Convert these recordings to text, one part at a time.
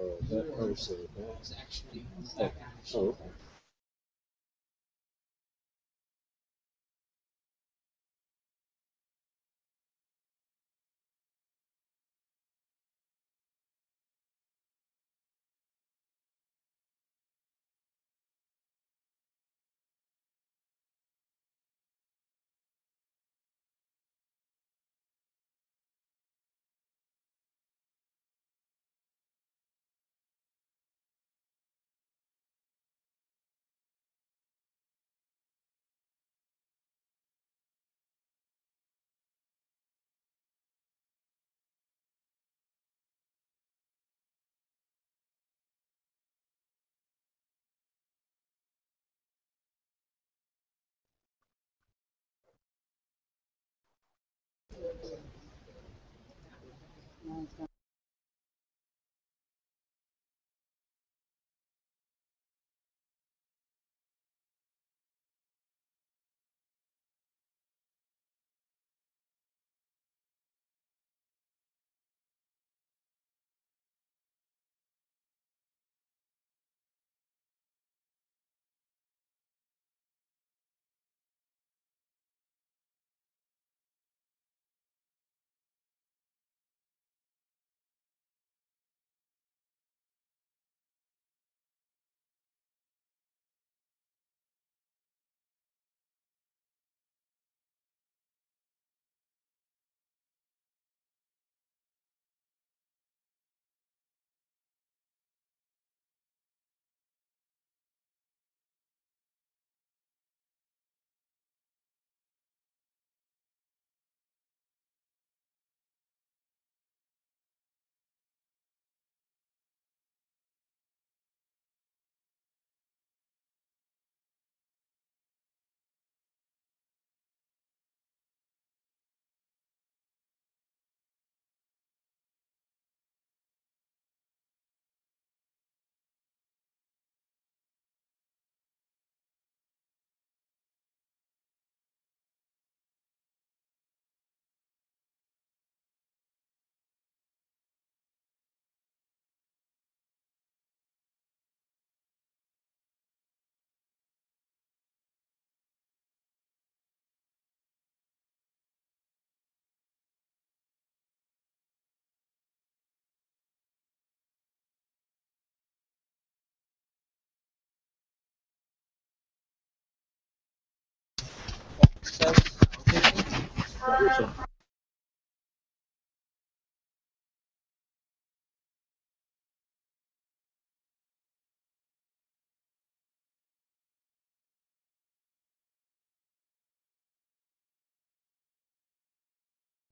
That person. It's actually Oh, okay.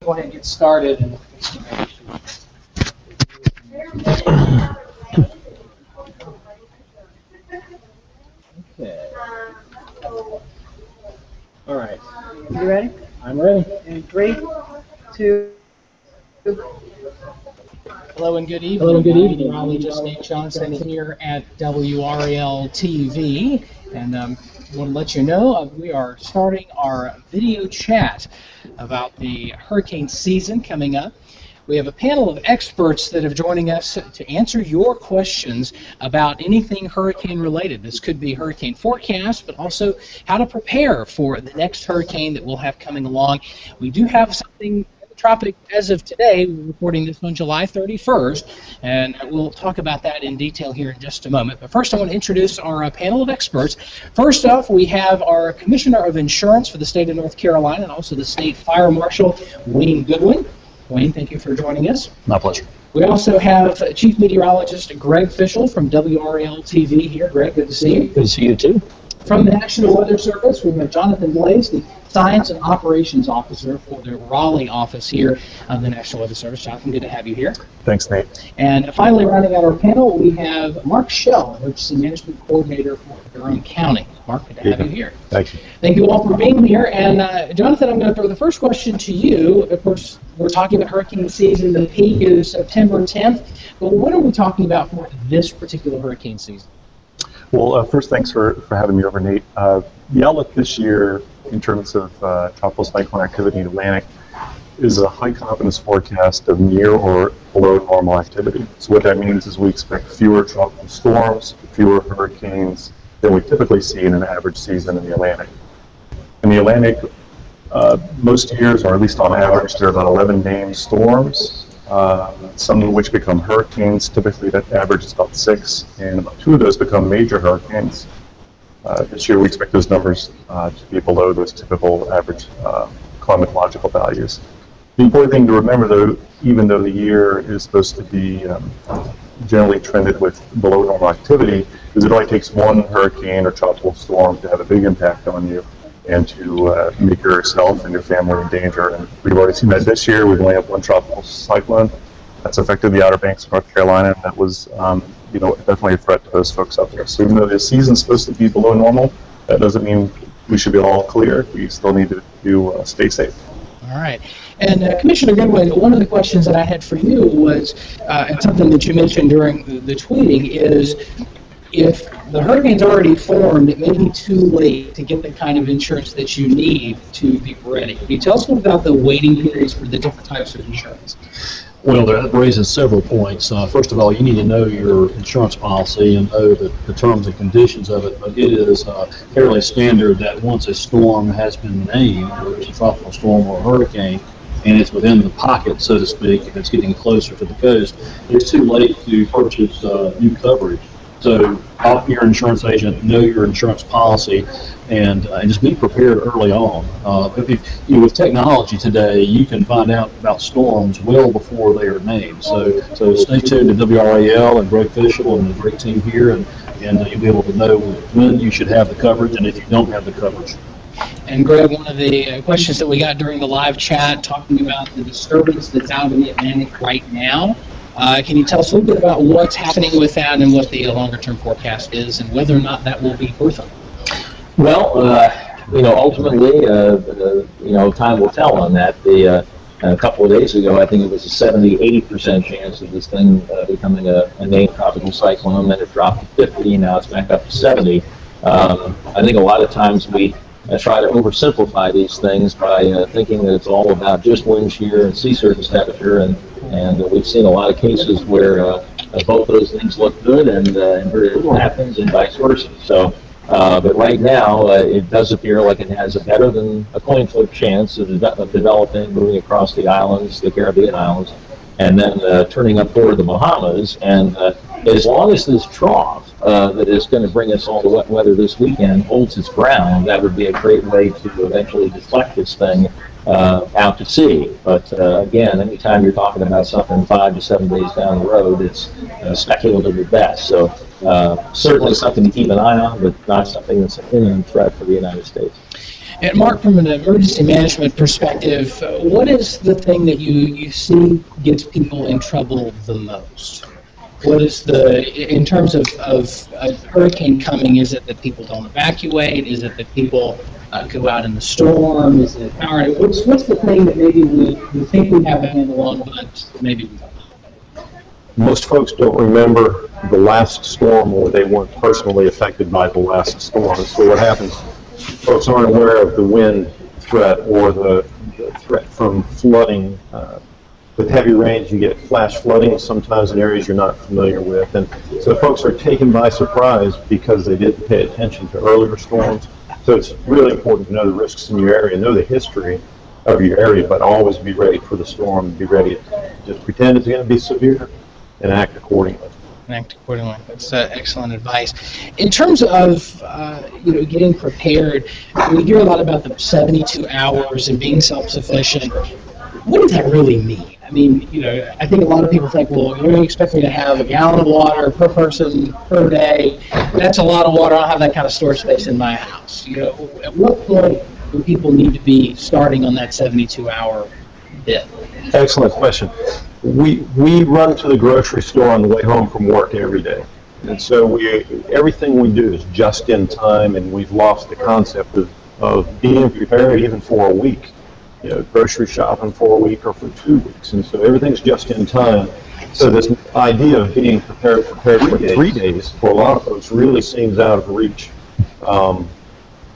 go ahead and get started. Okay. All right. You ready? I'm ready. In 3, 2. Hello and good evening. Hello and good evening. Meteorologist Nate Johnson here at WRAL TV, and want to let you know we are starting our video chat about the hurricane season coming up. We have a panel of experts that are joining us to answer your questions about anything hurricane related. This could be hurricane forecast, but also how to prepare for the next hurricane that we'll have coming along. We do have something Tropic as of today. We're recording this on July 31st, and we'll talk about that in detail here in just a moment. But first, I want to introduce our panel of experts. First off, we have our Commissioner of Insurance for the state of North Carolina and also the State Fire Marshal, Wayne Goodwin. Wayne, thank you for joining us. My pleasure. We also have Chief Meteorologist Greg Fishel from WRAL TV here. Greg, good to see you. Good to see you too. From the National Weather Service, we have Jonathan Blaze, the Science and Operations Officer for the Raleigh office here of the National Weather Service. Jonathan, good to have you here. Thanks, Nate. And finally, rounding out our panel, we have Mark Schell, Emergency Management Coordinator for Durham County. Mark, good to have you here. Thank you. Thank you all for being here. And Jonathan, I'm going to throw the first question to you. Of course, we're talking about hurricane season. The peak is September 10th. But what are we talking about for this particular hurricane season? Well, first, thanks for having me over, Nate. The outlook this year in terms of tropical cyclone activity in the Atlantic is a high confidence forecast of near or below normal activity. So what that means is we expect fewer tropical storms, fewer hurricanes than we typically see in an average season in the Atlantic. In the Atlantic, most years, or at least on average, there are about 11 named storms, some of which become hurricanes. Typically that average is about 6, and about 2 of those become major hurricanes. This year we expect those numbers to be below those typical average climatological values. The important thing to remember, though, even though the year is supposed to be generally trended with below normal activity, is it only takes one hurricane or tropical storm to have a big impact on you and to make yourself and your family in danger. And we've already seen that this year. We've only had one tropical cyclone that's affected the Outer Banks of North Carolina, and that was definitely a threat to those folks out there. So even though the season's supposed to be below normal, that doesn't mean we should be all clear. We still need to stay safe. All right. And Commissioner Goodwin, one of the questions that I had for you was, and something that you mentioned during the tweeting, is if the hurricane's already formed, it may be too late to get the kind of insurance that you need to be ready. Can you tell us about the waiting periods for the different types of insurance? Well, that raises several points. First of all, you need to know your insurance policy and know the terms and conditions of it, but it is fairly standard that once a storm has been named, whether it's a tropical storm or a hurricane, and it's within the pocket, so to speak, if it's getting closer to the coast, it's too late to purchase new coverage. So talk to your insurance agent, know your insurance policy, and just be prepared early on. With technology today, you can find out about storms well before they are named. So stay tuned to WRAL and Greg Fishel and the great team here, and you'll be able to know when you should have the coverage and if you don't have the coverage. And Greg, one of the questions that we got during the live chat talking about the disturbance that's out in the Atlantic right now, can you tell us a little bit about what's happening with that and what the longer-term forecast is and whether or not that will be worth it? Well, ultimately, time will tell on that. A couple of days ago, I think it was a 70-80% chance of this thing becoming a named tropical cyclone, then it dropped to 50, now it's back up to 70. I think a lot of times we try to oversimplify these things by thinking that it's all about just wind shear and sea surface temperature, and we've seen a lot of cases where both those things look good and very little happens, and vice versa. So, but right now, it does appear like it has a better than a coin flip chance of developing, moving across the islands, the Caribbean islands, and then turning up toward the Bahamas. And as long as this trough that is going to bring us all to wet weather this weekend holds its ground, that would be a great way to eventually deflect this thing out to sea. But again, anytime you're talking about something 5 to 7 days down the road, it's speculative at best. So certainly something to keep an eye on, but not something that's an imminent threat for the United States. And Mark, from an emergency management perspective, what is the thing that you see gets people in trouble the most? What is in terms of a hurricane coming, is it that people don't evacuate? Is it that people go out in the storm? Is it power? What's the thing that maybe we think we have a handle on, but maybe we don't? Most folks don't remember the last storm, or they weren't personally affected by the last storm. So what happens, folks aren't aware of the wind threat or the threat from flooding. With heavy rains, you get flash flooding sometimes in areas you're not familiar with. And so folks are taken by surprise because they didn't pay attention to earlier storms. So it's really important to know the risks in your area, know the history of your area, but always be ready for the storm and be ready to just pretend it's going to be severe and act accordingly. Act accordingly. That's excellent advice. In terms of getting prepared, we hear a lot about the 72 hours and being self-sufficient. What does that really mean? I mean, I think a lot of people think, well, you're expecting to have a gallon of water per person per day. That's a lot of water. I don't have that kind of storage space in my house. At what point do people need to be starting on that 72-hour bit? Excellent question. We run to the grocery store on the way home from work every day. And so everything we do is just in time, and we've lost the concept of being prepared even for a week. Grocery shopping for a week or for 2 weeks. And so everything's just in time. So this idea of being prepared for 3 days for a lot of folks really seems out of reach.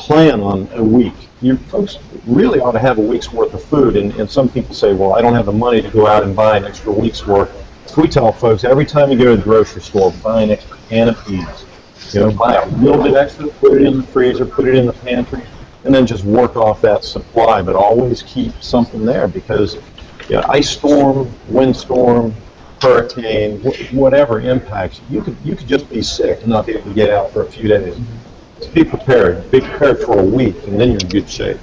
plan on a week. You folks really ought to have a week's worth of food, and some people say, well, I don't have the money to go out and buy an extra week's worth. So we tell folks, every time you go to the grocery store, buy an extra can of peas. You know, buy a little bit extra, put it in the freezer, put it in the pantry, and then just work off that supply, but always keep something there, because ice storm, windstorm, hurricane, whatever impacts, you could just be sick and not be able to get out for a few days. So be prepared for a week, and then you're in good shape.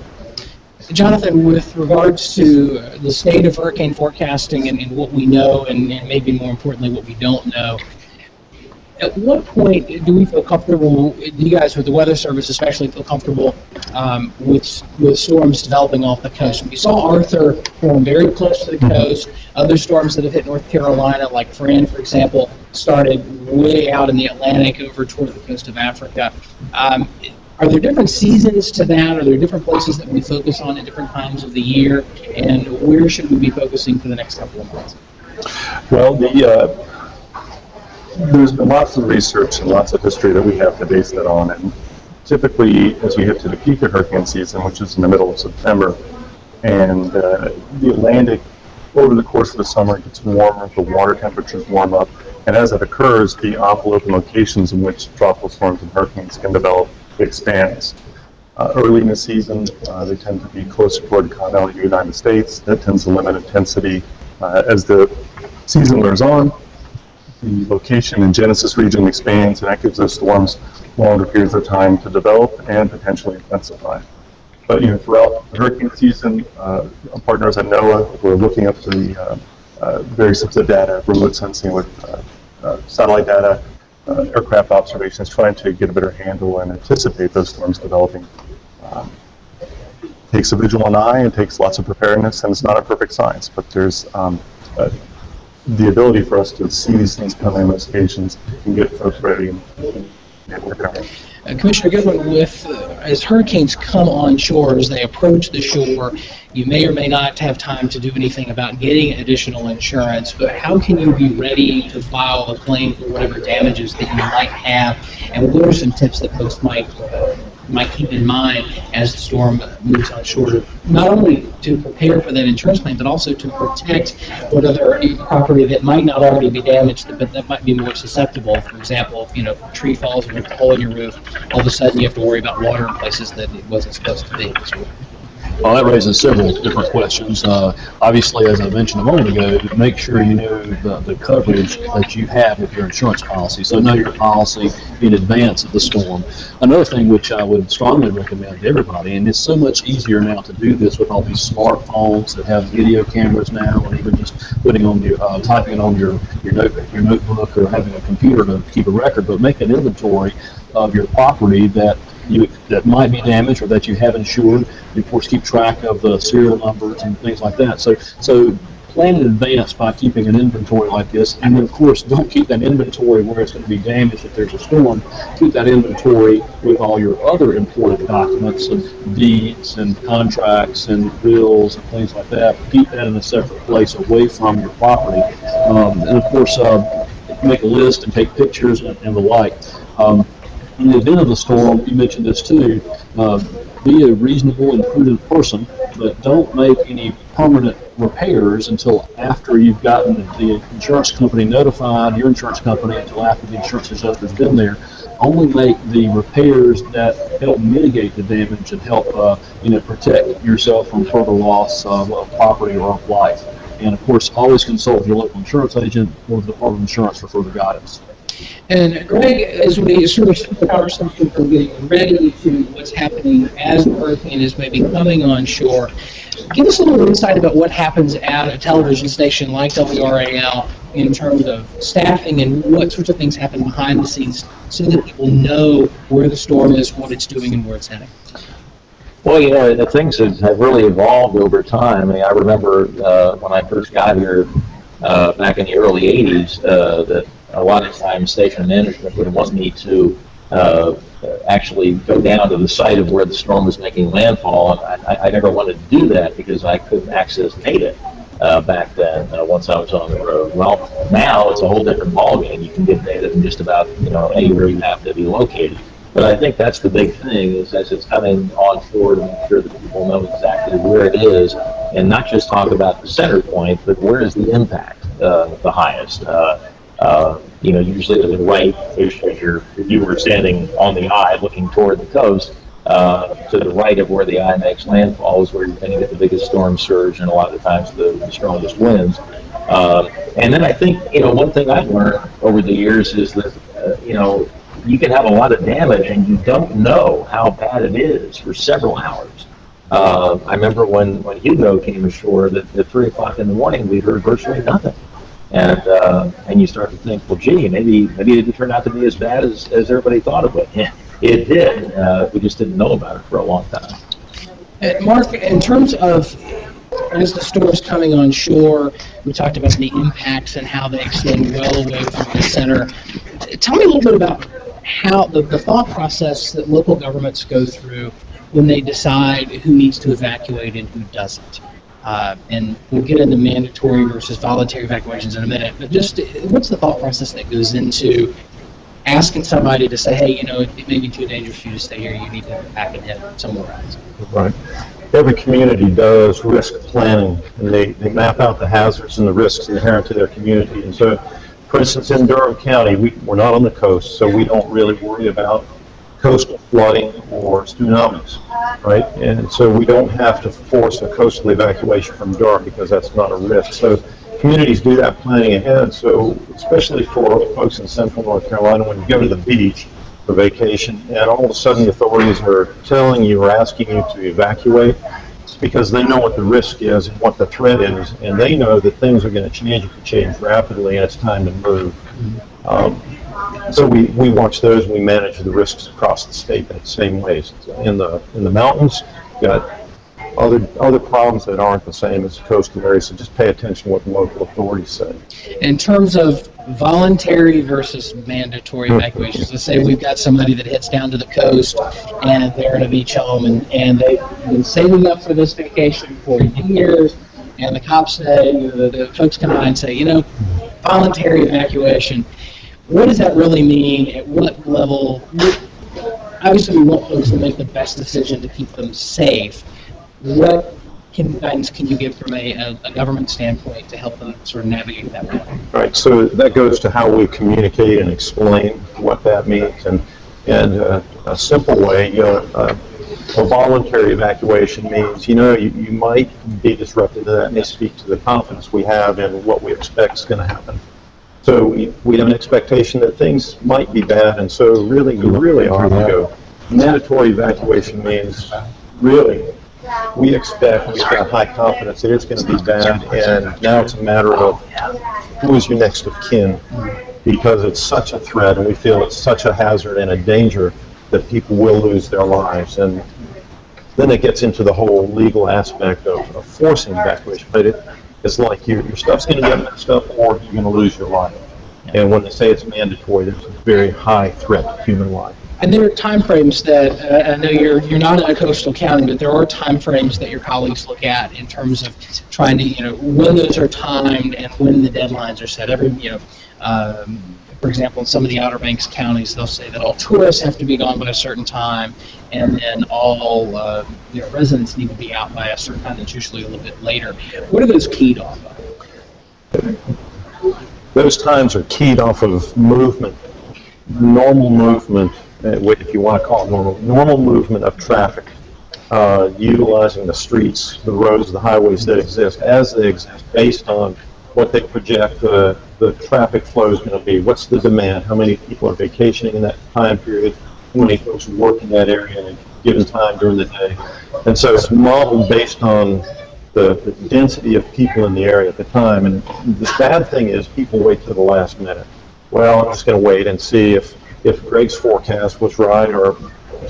Jonathan, with regards to the state of hurricane forecasting and what we know, and maybe more importantly what we don't know, at what point do we feel comfortable, you guys with the Weather Service especially, feel comfortable with storms developing off the coast? We saw Arthur form very close to the coast. Other storms that have hit North Carolina, like Fran, for example, started way out in the Atlantic over toward the coast of Africa. Are there different seasons to that? Are there different places that we focus on at different times of the year? And where should we be focusing for the next couple of months? Well, there's been lots of research and lots of history that we have to base that on, and typically as we hit to the peak of hurricane season, which is in the middle of September, and the Atlantic over the course of the summer gets warmer, the water temperatures warm up, and as that occurs, the envelope and locations in which tropical storms and hurricanes can develop expands. Early in the season, they tend to be closer toward the continental United States. That tends to limit intensity. As the season wears on, the location and genesis region expands, and that gives those storms longer periods of time to develop and potentially intensify. But throughout the hurricane season, our partners at NOAA, we're looking up the various types of data, remote sensing with satellite data, aircraft observations, trying to get a better handle and anticipate those storms developing. Takes a vigilant eye and takes lots of preparedness, and it's not a perfect science, but there's the ability for us to see these things coming on those occasions and get folks ready and prepared. Commissioner Goodwin, as hurricanes come on shore, as they approach the shore, you may or may not have time to do anything about getting additional insurance, but how can you be ready to file a claim for whatever damages that you might have, and what are some tips that folks might keep in mind as the storm moves on shore, not only to prepare for that insurance claim, but also to protect what other property that might not already be damaged, but that might be more susceptible. For example, if a tree falls and a hole in your roof, all of a sudden you have to worry about water in places that it wasn't supposed to be. Well, that raises several different questions. Obviously, as I mentioned a moment ago, make sure you know the coverage that you have with your insurance policy. So know your policy in advance of the storm. Another thing which I would strongly recommend to everybody, and it's so much easier now to do this with all these smartphones that have video cameras now, and even just putting on your typing it on your notebook or having a computer to keep a record, but make an inventory of your property that might be damaged or that you have insured. You, of course, keep track of the serial numbers and things like that. So plan in advance by keeping an inventory like this. And then, of course, don't keep that inventory where it's going to be damaged if there's a storm. Keep that inventory with all your other important documents and deeds and contracts and bills and things like that. Keep that in a separate place away from your property. And, of course, make a list and take pictures and the like. In the event of the storm, you mentioned this too, be a reasonable and prudent person, but don't make any permanent repairs until after you've gotten the insurance company notified, your insurance company, until after the insurance adjuster's been there. Only make the repairs that help mitigate the damage and help protect yourself from further loss of property or of life. And of course, always consult your local insurance agent or the Department of Insurance for further guidance. And Greg, as we sort of shift the conversation from getting ready to what's happening as the hurricane is maybe coming on shore, give us a little insight about what happens at a television station like WRAL in terms of staffing and what sorts of things happen behind the scenes so that people know where the storm is, what it's doing, and where it's heading. Well, the things have really evolved over time. I mean, I remember when I first got here back in the early 80s that a lot of times station management would want me to actually go down to the site of where the storm was making landfall, and I never wanted to do that because I couldn't access data back then once I was on the road. Well, now it's a whole different ballgame. You can get data from just about anywhere you have to be located. But I think that's the big thing, is as it's coming on shore, to make sure that people know exactly where it is, and not just talk about the center point, but where is the impact the highest. Usually to the right, if you were standing on the eye looking toward the coast, to the right of where the eye makes landfall is where you're going to get the biggest storm surge and a lot of the times the strongest winds. And then I think, one thing I've learned over the years is that, you can have a lot of damage and you don't know how bad it is for several hours. I remember when Hugo came ashore that at 3 o'clock in the morning we heard virtually nothing. And you start to think, well, gee, maybe it didn't turn out to be as bad as everybody thought it would. It did. We just didn't know about it for a long time. Mark, in terms of as the storm's coming on shore, we talked about the impacts and how they extend well away from the center. Tell me a little bit about how the thought process that local governments go through when they decide who needs to evacuate and who doesn't. And we'll get into mandatory versus voluntary evacuations in a minute, but just what's the thought process that goes into asking somebody to say, hey, it may be too dangerous for you to stay here, you need to pack and head somewhere else? Right. Every community does risk planning, and they map out the hazards and the risks inherent to their community. And so, for instance, in Durham County, we're not on the coast, so we don't really worry about coastal flooding or tsunamis, right? And so we don't have to force a coastal evacuation from Durham because that's not a risk. So communities do that planning ahead. So especially for folks in central North Carolina, when you go to the beach for vacation and all of a sudden the authorities are telling you or asking you to evacuate, it's because they know what the risk is and what the threat is, and they know that things are going to change. It can change rapidly and it's time to move. So we watch those and we manage the risks across the state in the same ways. In the mountains, you've got other problems that aren't the same as the coastal areas, so just pay attention to what the local authorities say. In terms of voluntary versus mandatory evacuations, let's say we've got somebody that heads down to the coast and they're in a beach home and they've been saving up for this vacation for years, and the cops say, the folks come by and say, voluntary evacuation. What does that really mean? At what level? Obviously, we want folks to make the best decision to keep them safe. What guidance can you give from a government standpoint to help them sort of navigate that way? Right. So that goes to how we communicate and explain what that means. And a simple way, a voluntary evacuation means, you might be disrupted. That may speak to the confidence we have in what we expect is going to happen. So we have an expectation that things might be bad, and so really, you really are to go. Mandatory evacuation means, really, we've got high confidence that it's going to be bad, and now it's a matter of who is your next of kin, because it's such a threat, and we feel it's such a hazard and a danger that people will lose their lives. And then it gets into the whole legal aspect of forcing evacuation, but it's like your stuff's going to get messed up or you're going to lose your life. And when they say it's mandatory, there's a very high threat to human life. And there are time frames that, I know you're not in a coastal county, but there are time frames that your colleagues look at in terms of trying to, when those are timed and when the deadlines are set. For example, in some of the Outer Banks counties, they'll say that all tourists have to be gone by a certain time, and then all residents need to be out by a certain time. That's usually a little bit later. What are those keyed off of? Those times are keyed off of movement, normal movement, if you want to call it normal movement of traffic, utilizing the streets, the roads, the highways that exist as they exist based on what they project the traffic flow is going to be. What's the demand? How many people are vacationing in that time period? How many folks work in that area at a given time during the day? And so it's modeled based on the density of people in the area at the time. And the bad thing is people wait till the last minute. Well, I'm just going to wait and see if Greg's forecast was right or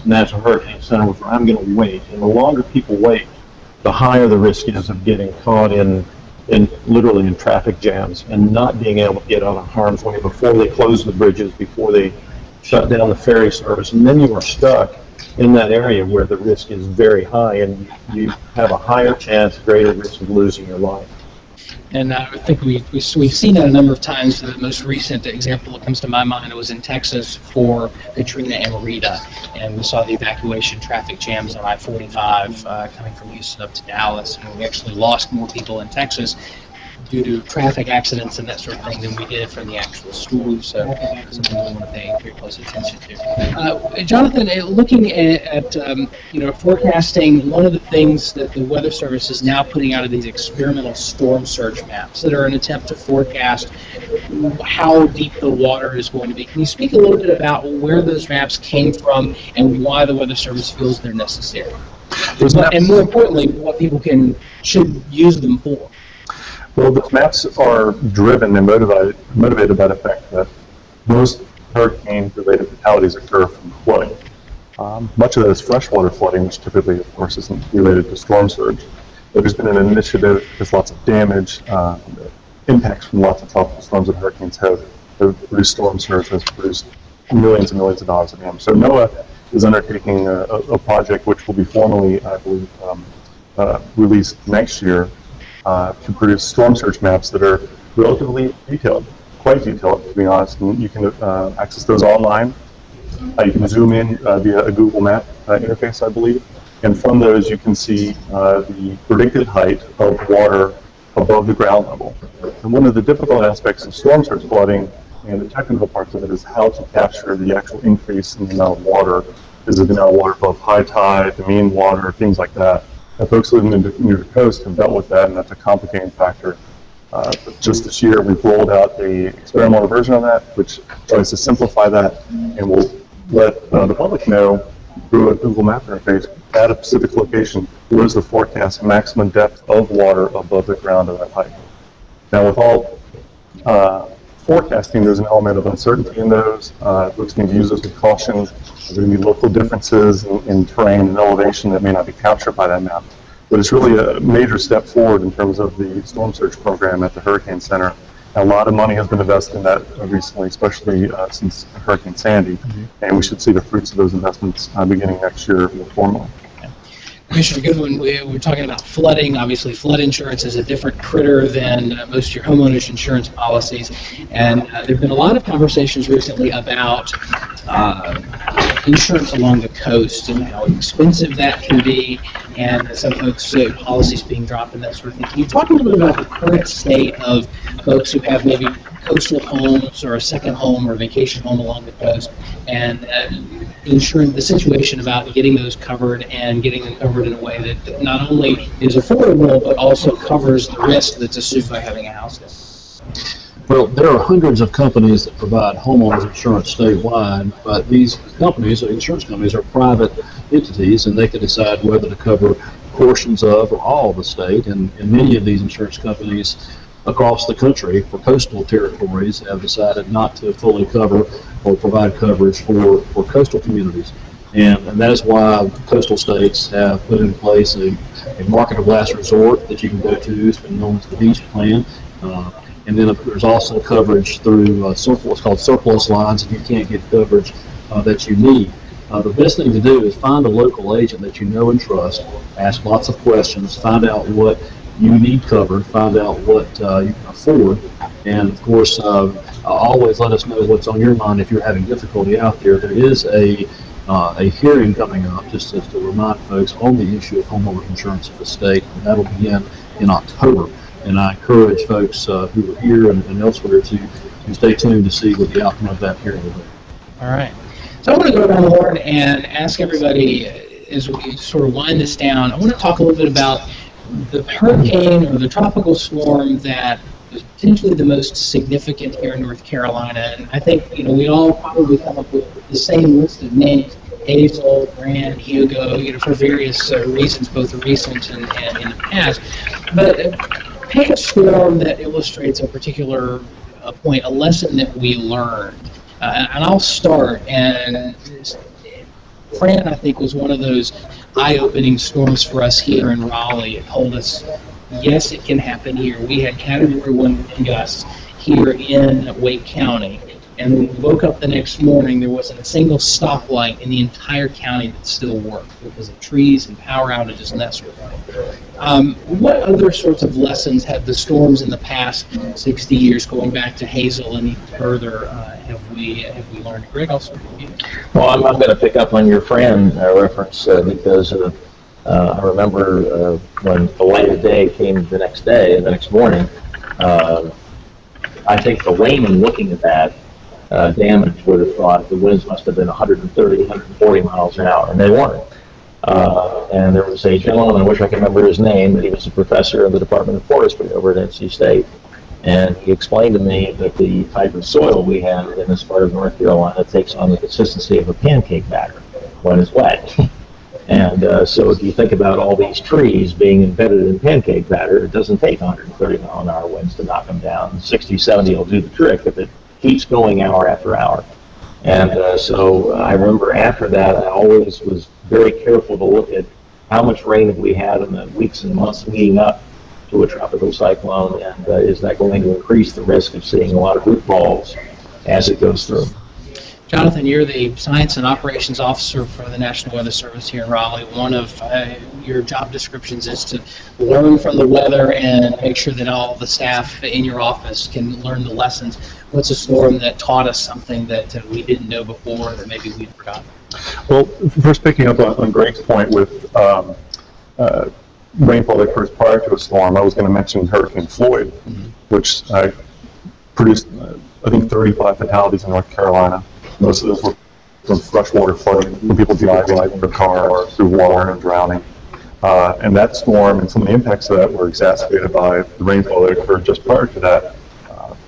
National Hurricane Center was right. I'm going to wait. And the longer people wait, the higher the risk is of getting caught literally in traffic jams and not being able to get out of harm's way before they close the bridges, before they shut down the ferry service, and then you are stuck in that area where the risk is very high and you have a higher chance, greater risk of losing your life. And I think we've seen that a number of times. The most recent example that comes to my mind was in Texas for Katrina and Rita, and we saw the evacuation traffic jams on I-45 coming from Houston up to Dallas, and we actually lost more people in Texas due to traffic accidents and that sort of thing than we did from the actual storm. So that's something we want to pay very close attention to. Jonathan, looking at forecasting, one of the things that the Weather Service is now putting out are these experimental storm surge maps that are an attempt to forecast how deep the water is going to be. Can you speak a little bit about where those maps came from and why the Weather Service feels they're necessary? And more importantly, what people should use them for? Well, the maps are driven and motivated by the fact that most hurricane-related fatalities occur from flooding. Much of that is freshwater flooding, which typically, of course, isn't related to storm surge. But there's been an initiative, there's lots of damage, impacts from lots of tropical storms and hurricanes have produced storm surge, has produced millions and millions of dollars of damage. So NOAA is undertaking a project which will be formally, I believe, released next year, to produce storm surge maps that are relatively detailed, quite detailed, to be honest. And you can access those online. You can zoom in via a Google Map interface, I believe. And from those, you can see the predicted height of water above the ground level. And one of the difficult aspects of storm surge flooding, and the technical parts of it, is how to capture the actual increase in the amount of water. Is it the amount of water above high tide, the mean water, things like that. And folks living near the coast have dealt with that, and that's a complicating factor. But just this year, we've rolled out the experimental version of that, which tries to simplify that, and will let the public know through a Google Map interface at a specific location what is the forecast maximum depth of water above the ground at that height. Now, with all forecasting, there's an element of uncertainty in those. Folks need to use those with caution. There are going to be local differences in terrain and elevation that may not be captured by that map. But it's really a major step forward in terms of the storm surge program at the Hurricane Center. And a lot of money has been invested in that recently, especially since Hurricane Sandy. And we should see the fruits of those investments beginning next year more formally. Commissioner Goodwin, we're talking about flooding. Obviously, flood insurance is a different critter than most of your homeowners insurance policies. And there have been a lot of conversations recently about insurance along the coast and how expensive that can be, and some folks' policies being dropped and that sort of thing. Can you talk a little bit about the current state of folks who have maybe coastal homes or a second home or a vacation home along the coast, and ensuring the situation about getting those covered and getting them covered in a way that not only is affordable but also covers the risk that's assumed by having a house there? Well, there are hundreds of companies that provide homeowners insurance statewide, but these companies, insurance companies, are private entities, and they can decide whether to cover portions of or all of the state. And many of these insurance companies across the country for coastal territories have decided not to fully cover or provide coverage for coastal communities. And that is why coastal states have put in place a market of last resort that you can go to. It's been known as the beach plan. And then there's also coverage through what's called surplus lines if you can't get coverage that you need. The best thing to do is find a local agent that you know and trust, ask lots of questions, find out what you need covered, find out what you can afford, and of course always let us know what's on your mind if you're having difficulty out there. There is a hearing coming up, just to remind folks, on the issue of homeowner insurance at the state, and that'll begin in October. And I encourage folks who are here and elsewhere to stay tuned to see what the outcome of that hearing will be. All right. So I want to go around the horn and ask everybody, as we sort of wind this down, I want to talk a little bit about the hurricane or the tropical storm that was potentially the most significant here in North Carolina. And I think, we all probably come up with the same list of names: Hazel, Gran, Hugo, for various reasons, both recent and in the past. But pick a storm that illustrates a particular point, a lesson that we learned. And I'll start. And Fran, I think, was one of those eye-opening storms for us here in Raleigh. It told us, yes, it can happen here. We had Category 1 wind gusts here in Wake County, And when we woke up the next morning, there wasn't a single stoplight in the entire county that still worked because of trees and power outages and that sort of thing. What other sorts of lessons have the storms in the past 60 years, going back to Hazel and even further, have we learned? Greg, I'll start with you. Well, I'm going to pick up on your Fran reference because I remember when the light of day came the next day, the next morning, I think the layman looking at that damage would have thought the winds must have been 130, 140 miles an hour, and they weren't. And there was a gentleman, I wish I could remember his name, but he was a professor in the Department of Forestry over at NC State. And he explained to me that the type of soil we have in this part of North Carolina takes on the consistency of a pancake batter when it's wet. And so if you think about all these trees being embedded in pancake batter, it doesn't take 130 mile an hour winds to knock them down. 60, 70 will do the trick if it keeps going hour after hour. And so I remember after that, I always was very careful to look at how much rain have we had in the weeks and months leading up to a tropical cyclone, and is that going to increase the risk of seeing a lot of root balls as it goes through? Jonathan, you're the Science and Operations Officer for the National Weather Service here in Raleigh. One of your job descriptions is to learn from the weather and make sure that all the staff in your office can learn the lessons. What's a storm that taught us something that we didn't know before that maybe we'd forgotten? Well, first picking up on Greg's point with rainfall that occurs prior to a storm, I was going to mention Hurricane Floyd, which produced, I think, 35 fatalities in North Carolina. Most of those were from freshwater flooding, from people driving their car through water and drowning. And that storm and some of the impacts of that were exacerbated by the rainfall that occurred just prior to that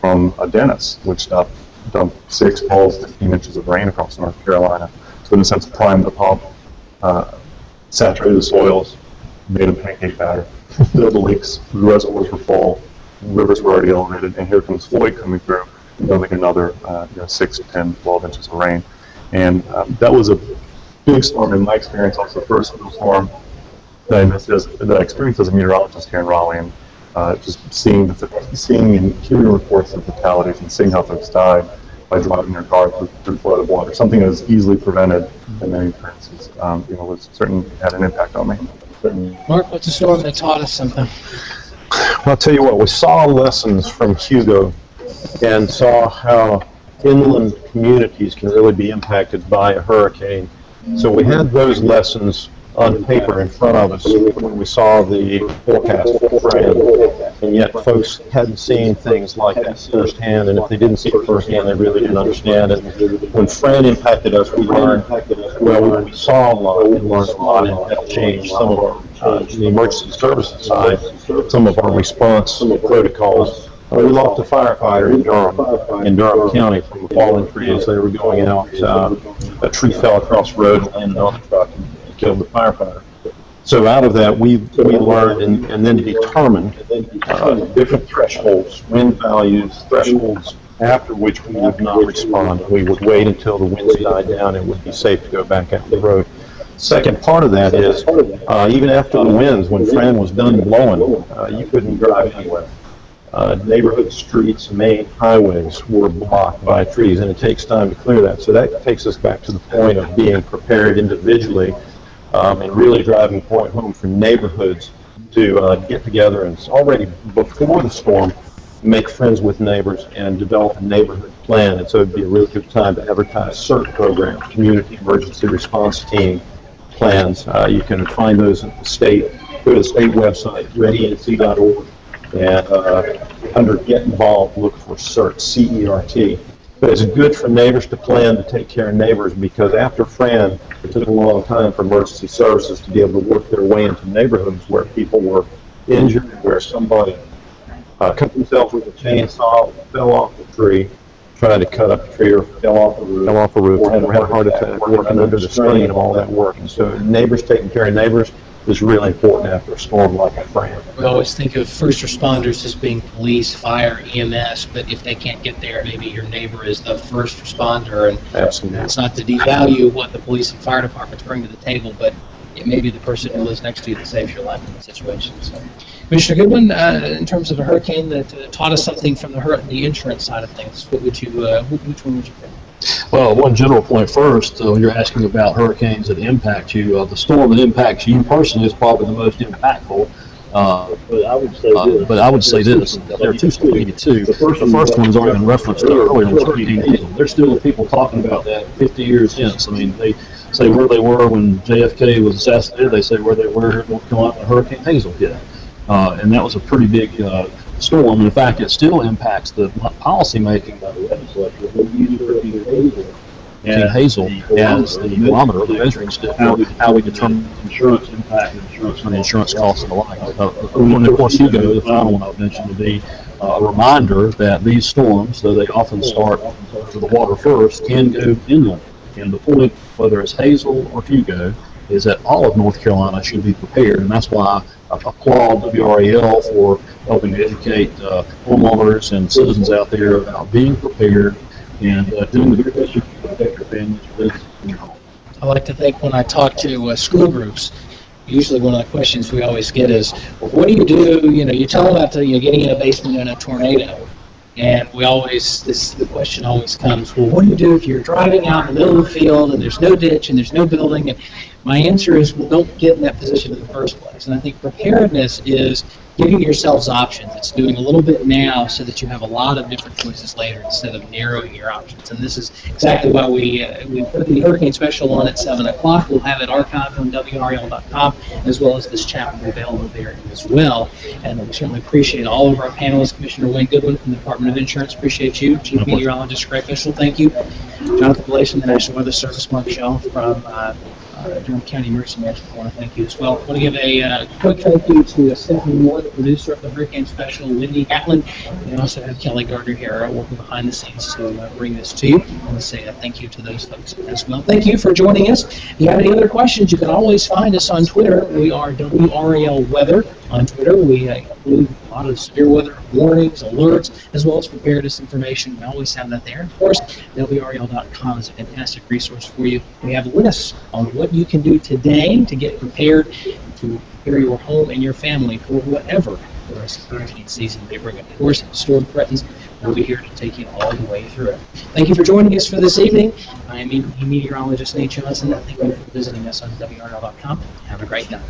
from Dennis, which dumped 6 to 15 inches of rain across North Carolina. So in a sense, primed the pump, saturated the soils, made a pancake batter, filled the leaks, the reservoirs were full, rivers were already elevated, and here comes Floyd coming through, dumping another 6, 10, 12 inches of rain. And that was a big storm in my experience, also the first real storm that I experienced as a meteorologist here in Raleigh, and just seeing and hearing reports of fatalities and seeing how folks died by driving their car through flooded water, something that was easily prevented in many occurrences, was certainly had an impact on me. Mark, what's a storm that taught us something? I'll tell you what, we saw lessons from Hugo and saw how inland communities can really be impacted by a hurricane. So we had those lessons on paper in front of us when we saw the forecast for Fran, and yet folks hadn't seen things like that firsthand, and if they didn't see it firsthand, they really didn't understand it. When Fran impacted us, we learned, well, we saw a lot and learned a lot, and that changed some of our, the emergency services side, some of our response protocols. We lost a firefighter in Durham County from a fallen tree as they were going out. A tree fell across the road and landed on the truck and killed the firefighter. So out of that, we learned and then determined different thresholds, wind values, thresholds after which we would not respond. We would wait until the winds died down and it would be safe to go back out the road. Second part of that is, even after the winds, when Fran was done blowing, you couldn't drive anywhere. Neighborhood streets, main highways were blocked by trees, and it takes time to clear that. So that takes us back to the point of being prepared individually and really driving the point home for neighborhoods to get together and already before the storm make friends with neighbors and develop a neighborhood plan. And so it'd be a really good time to advertise CERT programs, community emergency response team plans. You can find those at the state, go to the state website, readync.org. And under Get Involved, look for CERT, C-E-R-T. But it's good for neighbors to plan to take care of neighbors, because after Fran, it took a long time for emergency services to be able to work their way into neighborhoods where people were injured, where somebody cut themselves with a chainsaw, fell off the tree, trying to cut up a tree, or fell off a roof, had a heart attack, working under the strain of all that work. And so neighbors taking care of neighbors is really important after a storm like a Fran. We always think of first responders as being police, fire, EMS, but if they can't get there, maybe your neighbor is the first responder. And absolutely, it's not to devalue what the police and fire departments bring to the table, but it may be the person who lives next to you that saves your life in that situation. So, Commissioner Goodwin, in terms of a hurricane that taught us something from the insurance side of things, what would you, which one would you pick? Well, one general point first, when you're asking about hurricanes that impact you, the storm that impacts you personally is probably the most impactful. But I would say this. There are two storms, too. The first one is already been referenced earlier, was Hurricane Hazel. There's still people talking about that 50 years hence. I mean, they say where they were when JFK was assassinated. They say where they were in North Carolina when Hurricane Hazel hit. And that was a pretty big storm. And in fact, it still impacts the policy making by the legislature. They use Hurricane Hazel as the barometer, the measuring stick for how we determine insurance impact and insurance costs and the like. And of course, Hugo, the final one I've mentioned, would be a reminder that these storms, though they often start to the water first, can go inland. And the point, whether it's Hazel or Hugo, is that all of North Carolina should be prepared, and that's why I applaud WRAL for helping to educate homeowners and citizens out there about being prepared and doing the very best you can to protect your families, your business, and your home. I like to think when I talk to school groups, usually one of the questions we always get is, well, what do? You tell them about getting in a basement in a tornado. And the question always comes, well, what do you do if you're driving out in the middle of the field and there's no ditch and there's no building? And my answer is, well, don't get in that position in the first place. And I think preparedness is giving yourselves options. It's doing a little bit now so that you have a lot of different choices later instead of narrowing your options. And this is exactly why we put the Hurricane Special on at 7 o'clock. We'll have it archived on WRAL.com, as well as this chat will be available there as well. And we certainly appreciate all of our panelists. Commissioner Wayne Goodwin from the Department of Insurance, appreciate you. Chief Meteorologist Craig Fishel, thank you. Jonathan Blason, the National Weather Service, Mark Shaw from Durham County Emergency Management. I want to thank you as well. I want to give a quick thank you to Stephanie Moore, the producer of the Hurricane Special, Wendy Gatlin. We also have Kelly Gardner here working behind the scenes to bring this to you. I want to say a thank you to those folks as well. Thank you for joining us. If you have any other questions, you can always find us on Twitter. We are WRAL Weather on Twitter. We include a lot of severe weather warnings, alerts, as well as preparedness information. We always have that there. Of course, WRAL.com is a fantastic resource for you. We have lists on what you can do today to get prepared to prepare your home and your family for whatever the rest of the hurricane season may bring. Of course, if the storm threatens, we'll be here to take you all the way through it. Thank you for joining us for this evening. I am meteorologist Nate Johnson. Thank you for visiting us on WRAL.com. Have a great night.